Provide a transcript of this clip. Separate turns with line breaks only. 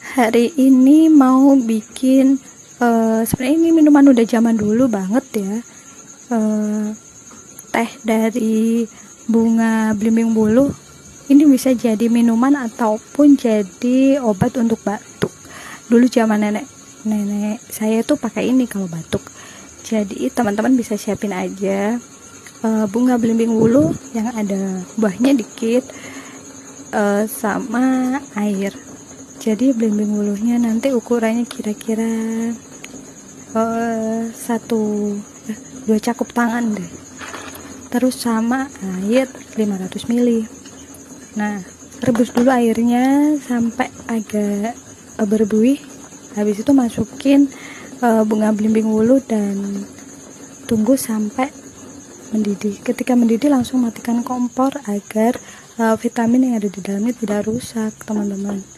Hari ini mau bikin sebenarnya ini minuman udah zaman dulu banget ya. Teh dari bunga belimbing buluh. Ini bisa jadi minuman ataupun jadi obat untuk batuk. Dulu zaman nenek saya tuh pakai ini kalau batuk. Jadi teman-teman bisa siapin aja bunga belimbing buluh yang ada buahnya dikit, sama air. Jadi belimbing buluhnya nanti ukurannya kira-kira 2 cakup tangan deh. Terus sama air 500 ml. Nah, rebus dulu airnya sampai agak berbuih. Habis itu masukin bunga belimbing buluh dan tunggu sampai mendidih. Ketika mendidih langsung matikan kompor agar vitamin yang ada di dalamnya tidak rusak, teman-teman.